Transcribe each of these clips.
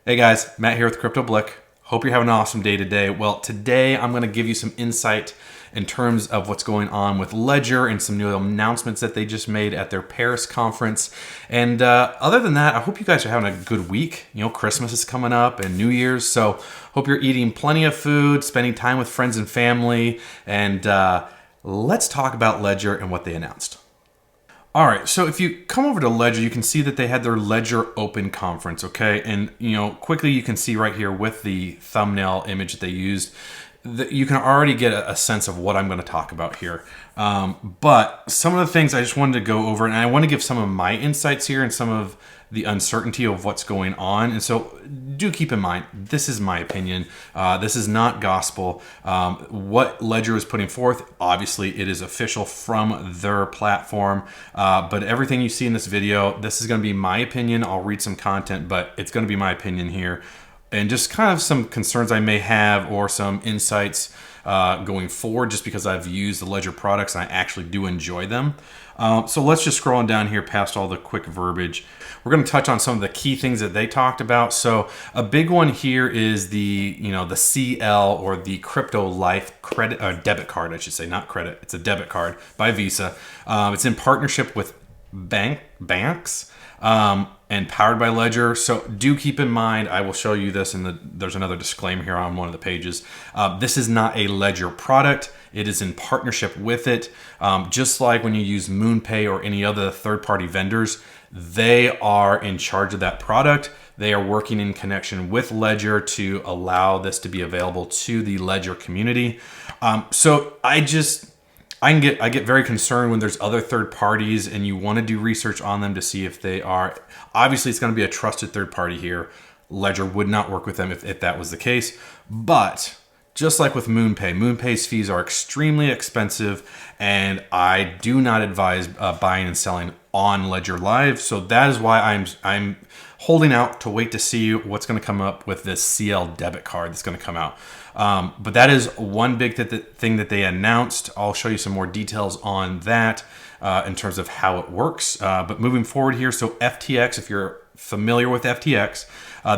Hey guys, Matt here with Crypto Blick. Hope you're having an awesome day today. Well, today I'm going to give you some insight in terms of what's going on with Ledger and some new announcements that they just made at their Paris conference. And other than that, I hope you guys are having a good week. You know, Christmas is coming up and New Year's, so hope you're eating plenty of food, spending time with friends and family, and let's talk about Ledger and what they announced. All right, so if you come over to Ledger, you can see that they had their Ledger Open conference, okay? And, you know, quickly you can see right here with the thumbnail image that they used, that you can already get a sense of what I'm going to talk about here. But some of the things I just wanted to go over, and I want to give some of my insights here and some of the uncertainty of what's going on. And so do keep in mind, this is my opinion. This is not gospel. What Ledger is putting forth, obviously it is official from their platform. But everything you see in this video, this is going to be my opinion. I'll read some content, but it's going to be my opinion here. And just kind of some concerns I may have or some insights going forward, just because I've used the Ledger products and I actually do enjoy them. So let's just scroll on down here past all the quick verbiage. We're going to touch on some of the key things that they talked about. So a big one here is the CL, or the Crypto Life credit debit card, I should say, not credit. It's a debit card by Visa. It's in partnership with banks. And powered by Ledger. So do keep in mind, I will show you this, and there's another disclaimer here on one of the pages. This is not a Ledger product. It is in partnership with it. Just like when you use MoonPay or any other third-party vendors, they are in charge of that product. They are working in connection with Ledger to allow this to be available to the Ledger community. So I get very concerned when there's other third parties and you want to do research on them to see if they are. Obviously, it's going to be a trusted third party here. Ledger would not work with them if that was the case. But just like with MoonPay, MoonPay's fees are extremely expensive, and I do not advise buying and selling on Ledger Live. So that is why I'm holding out to wait to see what's going to come up with this CL debit card that's going to come out. But that is one big thing that they announced. I'll show you some more details on that in terms of how it works. But moving forward here, so FTX, if you're familiar with FTX,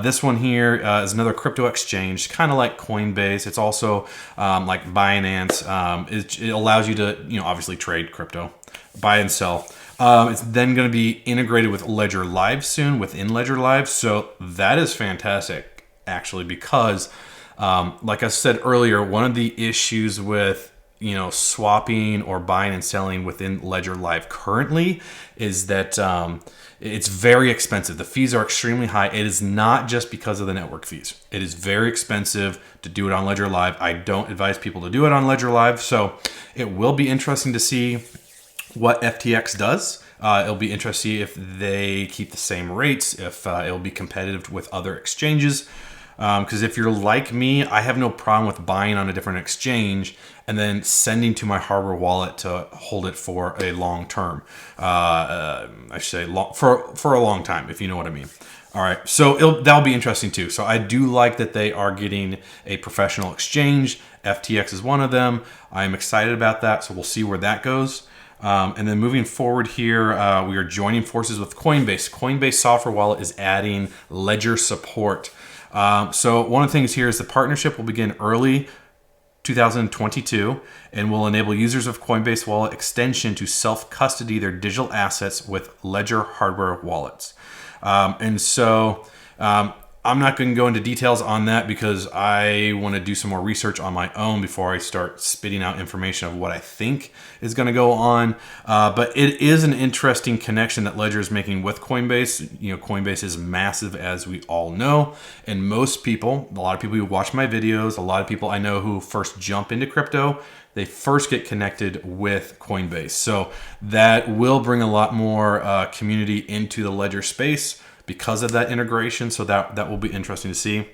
this one here is another crypto exchange, kind of like Coinbase. It's also like Binance. It allows you to, obviously trade crypto, buy and sell. It's then going to be integrated with Ledger Live soon, within Ledger Live. So that is fantastic, actually, because like I said earlier, one of the issues with swapping or buying and selling within Ledger Live currently is that it's very expensive. The fees are extremely high. It is not just because of the network fees. It is very expensive to do it on Ledger Live. I don't advise people to do it on Ledger Live. So it will be interesting to see what FTX does. It'll be interesting if they keep the same rates, if it'll be competitive with other exchanges. Because if you're like me, I have no problem with buying on a different exchange and then sending to my Harbor wallet to hold it for a long term. I should say for a long time, if you know what I mean. All right, so that'll be interesting too. So I do like that they are getting a professional exchange. FTX is one of them. I'm excited about that, so we'll see where that goes. And then moving forward here, we are joining forces with Coinbase. Coinbase Software Wallet is adding Ledger support. So one of the things here is the partnership will begin early 2022 and will enable users of Coinbase Wallet extension to self-custody their digital assets with Ledger hardware wallets. I'm not going to go into details on that because I want to do some more research on my own before I start spitting out information of what I think is going to go on. But it is an interesting connection that Ledger is making with Coinbase. Coinbase is massive, as we all know. And most people, a lot of people who watch my videos, a lot of people I know who first jump into crypto, they first get connected with Coinbase. So that will bring a lot more community into the Ledger space because of that integration. So that will be interesting to see.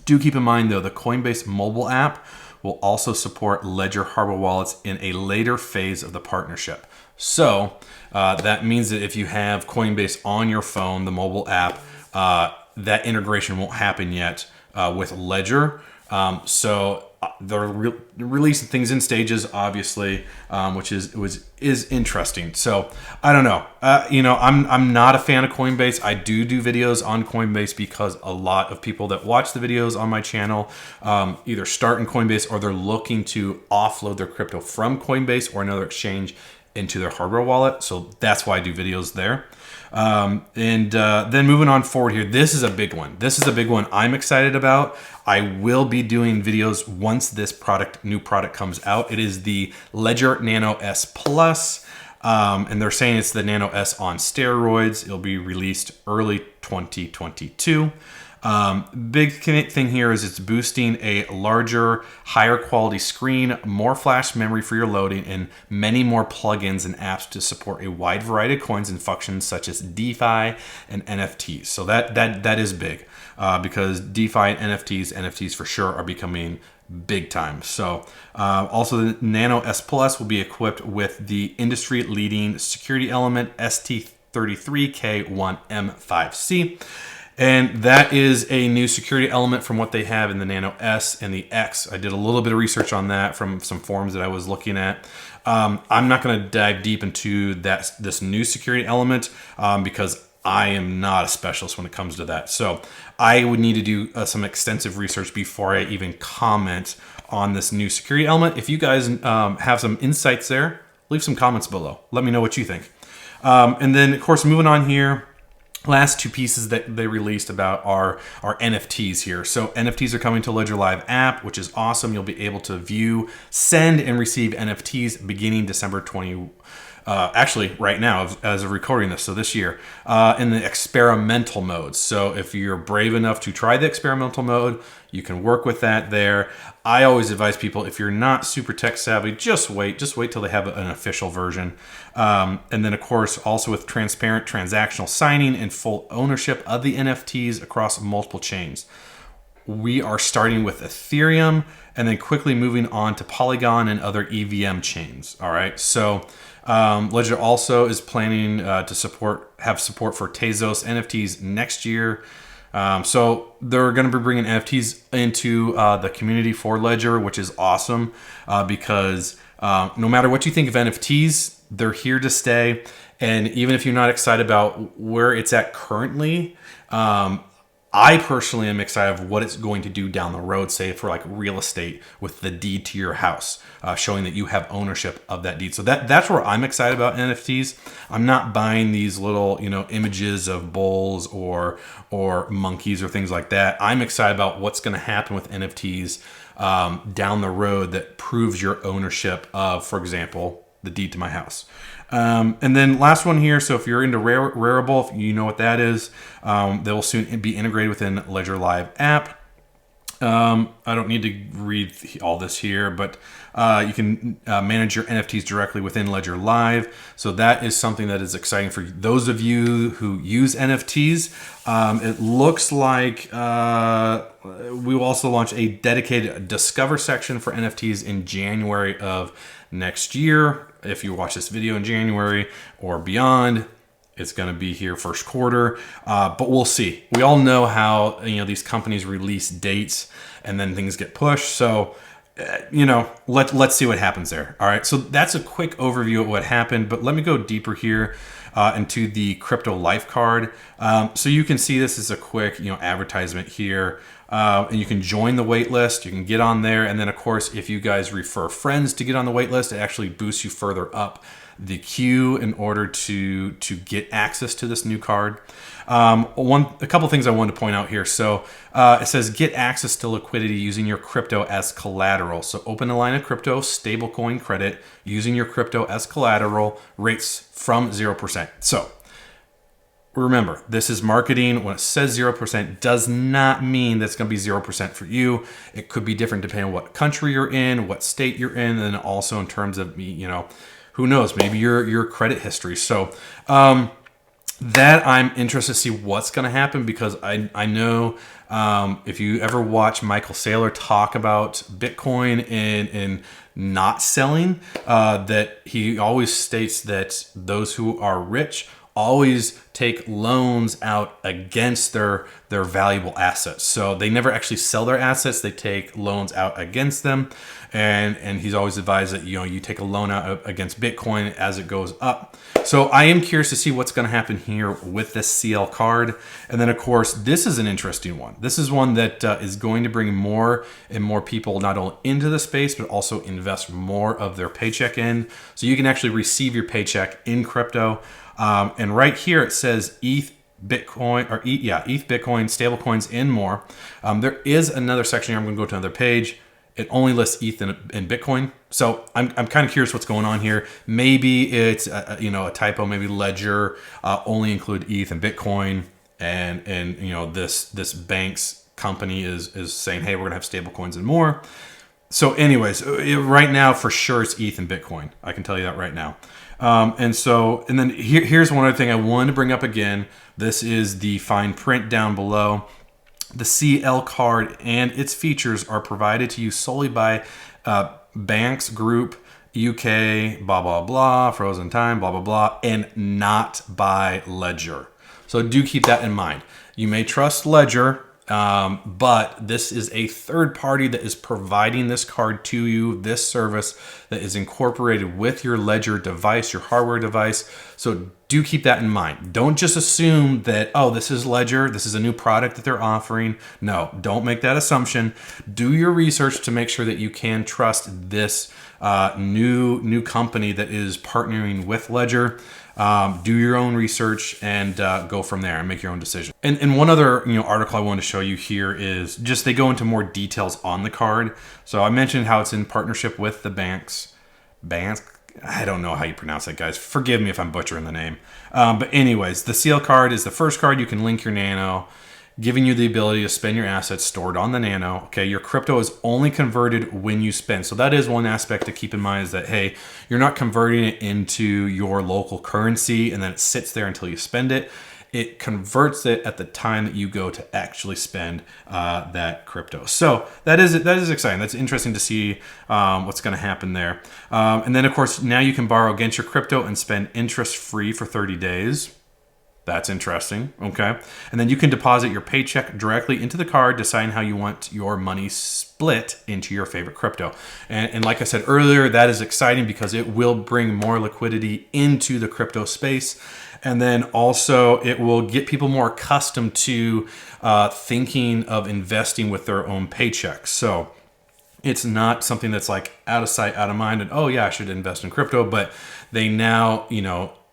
Do keep in mind, though, the Coinbase mobile app will also support Ledger hardware wallets in a later phase of the partnership. So that means that if you have Coinbase on your phone, the mobile app, that integration won't happen yet with Ledger. So they're releasing things in stages, obviously, which is interesting. So I don't know. I'm not a fan of Coinbase. I do videos on Coinbase because a lot of people that watch the videos on my channel either start in Coinbase or they're looking to offload their crypto from Coinbase or another exchange into their hardware wallet. So that's why I do videos there. Then moving on forward here, this is a big one. This is a big one I'm excited about. I will be doing videos once this new product comes out. It is the Ledger Nano S Plus. And they're saying it's the Nano S on steroids. It'll be released early 2022. Big thing here is it's boosting a larger, higher quality screen, more flash memory for your loading, and many more plugins and apps to support a wide variety of coins and functions such as DeFi and NFTs. So that is big because DeFi and NFTs for sure are becoming big time. So also the Nano S Plus will be equipped with the industry leading security element ST33K1M5C. And that is a new security element from what they have in the Nano S and the X. I did a little bit of research on that from some forums that I was looking at. I'm not going to dive deep into this new security element because I am not a specialist when it comes to that. So I would need to do some extensive research before I even comment on this new security element. If you guys have some insights there, leave some comments below. Let me know what you think. And then, of course, moving on here, last two pieces that they released about are NFTs here. So NFTs are coming to Ledger Live app, which is awesome. You'll be able to view, send, and receive NFTs beginning December 20. Actually, right now, as of recording this, so this year, in the experimental mode. So if you're brave enough to try the experimental mode, you can work with that there. I always advise people, if you're not super tech savvy, just wait till they have an official version. And then, of course, also with transparent transactional signing and full ownership of the NFTs across multiple chains. We are starting with Ethereum and then quickly moving on to Polygon and other EVM chains. All right, so Ledger also is planning to have support for Tezos NFTs next year. So they're going to be bringing NFTs into the community for Ledger, which is awesome because no matter what you think of NFTs, they're here to stay. And even if you're not excited about where it's at currently, I personally am excited of what it's going to do down the road, say for like real estate with the deed to your house, showing that you have ownership of that deed. So that's where I'm excited about NFTs. I'm not buying these little, images of bulls or monkeys or things like that. I'm excited about what's going to happen with NFTs down the road that proves your ownership of, for example, the deed to my house. And then last one here. So if you're into Rarible, if you know what that is, they will soon be integrated within Ledger Live app. I don't need to read all this here, but you can manage your NFTs directly within Ledger Live. So that is something that is exciting for those of you who use NFTs. It looks like we will also launch a dedicated Discover section for NFTs in January of next year. If you watch this video in January or beyond, it's going to be here first quarter, but we'll see. We all know how these companies release dates and then things get pushed. So let's see what happens there. All right, so that's a quick overview of what happened, but let me go deeper here into the crypto life card. So you can see this is a quick advertisement here. And you can join the wait list. You can get on there. And then, of course, if you guys refer friends to get on the wait list, it actually boosts you further up the queue in order to get access to this new card. A couple things I wanted to point out here. So it says get access to liquidity using your crypto as collateral. So open a line of crypto stablecoin credit using your crypto as collateral, rates from 0%. So remember, this is marketing. When it says 0%, does not mean that's going to be 0% for you. It could be different depending on what country you're in, what state you're in, and then also in terms of, who knows, maybe your credit history. So that I'm interested to see what's going to happen because I know if you ever watch Michael Saylor talk about Bitcoin and not selling, that he always states that those who are rich always take loans out against their valuable assets. So they never actually sell their assets. They take loans out against them. And he's always advised that, you take a loan out against Bitcoin as it goes up. So I am curious to see what's going to happen here with this CL card. And then, of course, this is an interesting one. This is one that is going to bring more and more people not only into the space, but also invest more of their paycheck in. So you can actually receive your paycheck in crypto. And right here it says ETH, Bitcoin, or ETH, Bitcoin, stablecoins, and more. There is another section here. I'm going to go to another page. It only lists ETH and Bitcoin. So I'm kind of curious what's going on here. Maybe it's a typo. Maybe Ledger only include ETH and Bitcoin, and this bank's company is saying, hey, we're gonna have stable coins and more. So anyways, right now for sure it's ETH and Bitcoin. I can tell you that right now. And then here's one other thing I wanted to bring up again. This is the fine print down below. The CL card and its features are provided to you solely by Banks Group UK, blah, blah, blah, Frozen Time, blah, blah, blah, and not by Ledger. So do keep that in mind. You may trust Ledger, but this is a third party that is providing this card to you, this service that is incorporated with your Ledger device, your hardware device. So do keep that in mind. Don't just assume that, oh, this is Ledger, this is a new product that they're offering. No, don't make that assumption. Do your research to make sure that you can trust this new company that is partnering with Ledger. Do your own research and go from there and make your own decision. And one other article I want to show you here is just they go into more details on the card. So I mentioned how it's in partnership with the banks. I don't know how you pronounce that, guys. Forgive me if I'm butchering the name. But anyways, the CL card is the first card you can link your Nano, giving you the ability to spend your assets stored on the Nano. Okay, your crypto is only converted when you spend. So that is one aspect to keep in mind, is that, hey, you're not converting it into your local currency and then it sits there until you spend it. It converts it at the time that you go to actually spend that crypto. So that is exciting. That's interesting to see what's going to happen there. And then, of course, now you can borrow against your crypto and spend interest-free for 30 days. That's interesting, okay? And then you can deposit your paycheck directly into the card, deciding how you want your money split into your favorite crypto. And like I said earlier, that is exciting because it will bring more liquidity into the crypto space. And then also it will get people more accustomed to thinking of investing with their own paychecks. So it's not something that's like out of sight, out of mind, and oh yeah, I should invest in crypto, but they now,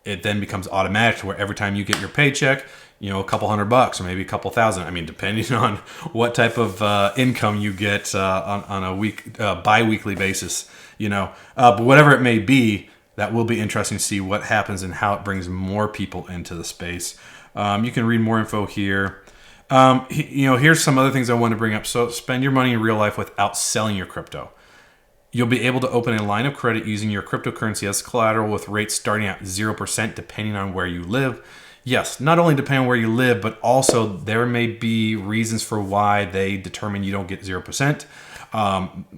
it then becomes automatic to where every time you get your paycheck, a couple $100 or maybe a couple thousand. I mean, depending on what type of income you get on a bi-weekly basis, but whatever it may be, that will be interesting to see what happens and how it brings more people into the space. You can read more info here. Here's some other things I want to bring up. So spend your money in real life without selling your crypto. You'll be able to open a line of credit using your cryptocurrency as collateral with rates starting at 0% depending on where you live. Yes, not only depending on where you live, but also there may be reasons for why they determine you don't get 0%.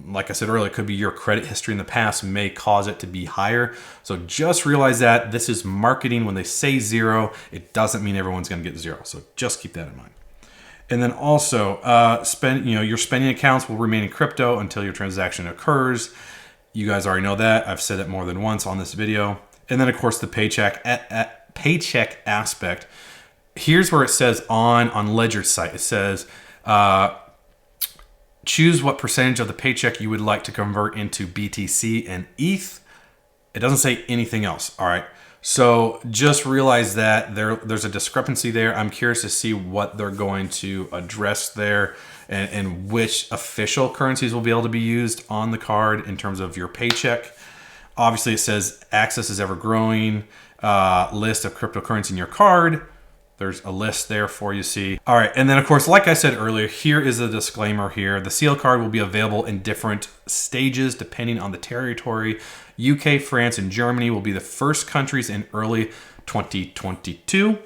Like I said earlier, it could be your credit history in the past may cause it to be higher. So just realize that this is marketing. When they say 0, it doesn't mean everyone's going to get 0. So just keep that in mind. And then also, your spending accounts will remain in crypto until your transaction occurs. You guys already know that. I've said it more than once on this video. And then, of course, the paycheck aspect. Here's where it says on Ledger's site. It says, choose what percentage of the paycheck you would like to convert into BTC and ETH. It doesn't say anything else. All right. So just realize that there's a discrepancy there. I'm curious to see what they're going to address there and which official currencies will be able to be used on the card in terms of your paycheck. Obviously, it says access is ever growing. List of cryptocurrency in your card. There's a list there for you to see. All right, and then of course, like I said earlier, here is a disclaimer here. The CL card will be available in different stages depending on the territory. UK, France, and Germany will be the first countries in early 2022,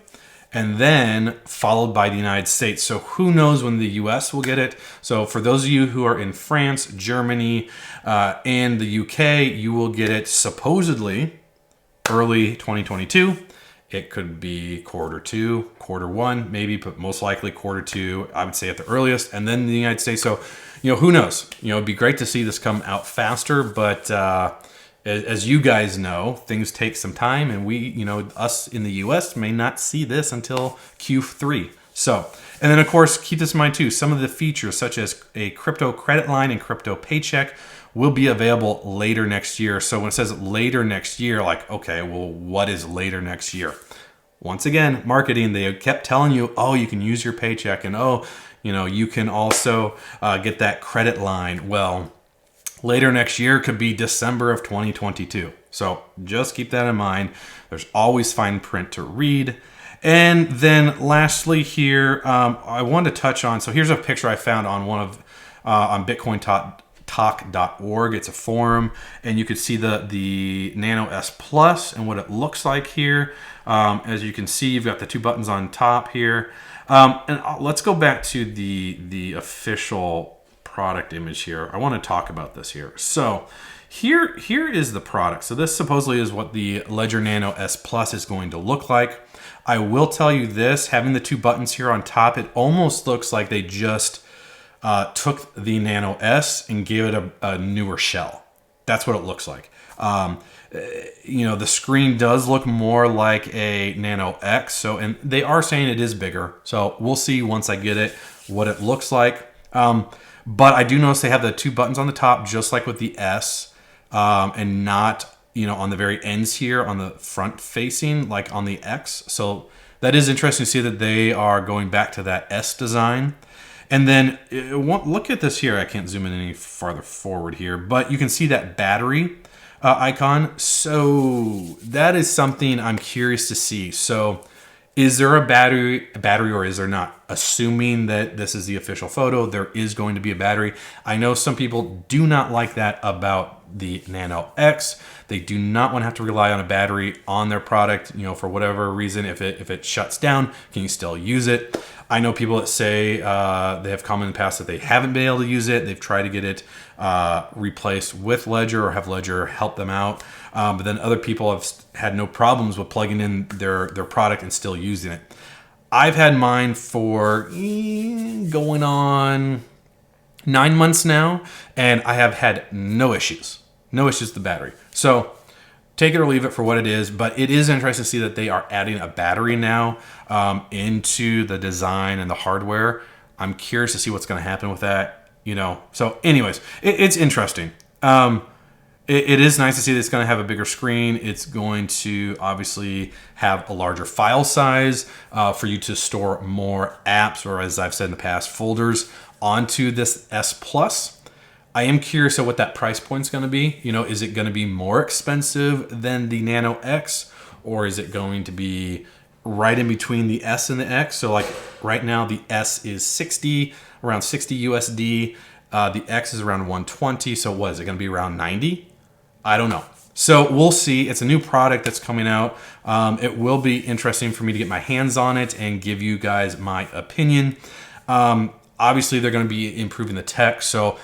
and then followed by the United States. So who knows when the US will get it. So for those of you who are in France, Germany, and the UK, you will get it supposedly early 2022. It could be Q2, Q1, maybe, but most likely Q2, I would say at the earliest, and then the United States. So, who knows? It'd be great to see this come out faster, but as you guys know, things take some time, and we, us in the US may not see this until Q3. So, and then of course, keep this in mind too, some of the features such as a crypto credit line and crypto paycheck will be available later next year. So when it says later next year, like, okay, well, what is later next year? Once again, marketing, they kept telling you, oh, you can use your paycheck, and oh, you can also get that credit line. Well, later next year could be December of 2022. So just keep that in mind. There's always fine print to read. And then lastly here, I wanted to touch on, so here's a picture I found on on bitcointalk.org. It's a forum, and you could see the Nano S Plus and what it looks like here. As you can see, you've got the two buttons on top here. And let's go back to the official product image here. I want to talk about this here. So here is the product. So this supposedly is what the Ledger Nano S Plus is going to look like. I will tell you this, having the two buttons here on top, it almost looks like they just took the Nano S and gave it a newer shell. That's what it looks like. The screen does look more like a Nano X. And they are saying it is bigger. So we'll see once I get it, what it looks like. But I do notice they have the two buttons on the top, just like with the S, and not, on the very ends here on the front facing, like on the X. So that is interesting to see that they are going back to that S design. And then look at this here. I can't zoom in any farther forward here, but you can see that battery icon. So that is something I'm curious to see. So is there a battery or is there not? Assuming that this is the official photo, there is going to be a battery. I know some people do not like that about the Nano X. They do not want to have to rely on a battery on their product, for whatever reason. If it shuts down, can you still use it? I know people that say they have commented in the past that they haven't been able to use it. They've tried to get it replaced with Ledger or have Ledger help them out. But then other people have had no problems with plugging in their product and still using it. I've had mine for going on 9 months now, and I have had no issues. No issues with the battery. So take it or leave it for what it is, but it is interesting to see that they are adding a battery now into the design and the hardware. I'm curious to see what's going to happen with that, So anyways, it's interesting. It is nice to see that it's going to have a bigger screen. It's going to obviously have a larger file size for you to store more apps, or as I've said in the past, folders onto this S Plus. I am curious of what that price point is going to be. Is it going to be more expensive than the Nano X, or is it going to be right in between the S and the X? So like right now, the S is around 60 USD. The X is around 120. So what is it going to be, around 90? I don't know. So we'll see. It's a new product that's coming out. It will be interesting for me to get my hands on it and give you guys my opinion. Obviously, they're going to be improving the tech. So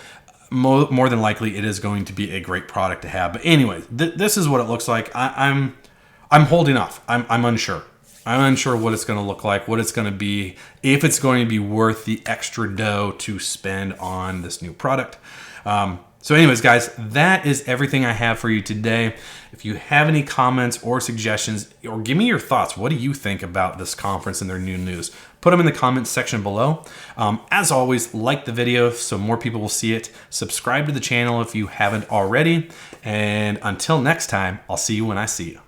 more than likely, it is going to be a great product to have. But anyway, this is what it looks like. I'm holding off. I'm unsure. I'm unsure what it's going to look like, what it's going to be, if it's going to be worth the extra dough to spend on this new product. So anyways, guys, that is everything I have for you today. If you have any comments or suggestions, or give me your thoughts, what do you think about this conference and their new news? Put them in the comments section below. As always, like the video so more people will see it. Subscribe to the channel if you haven't already. And until next time, I'll see you when I see you.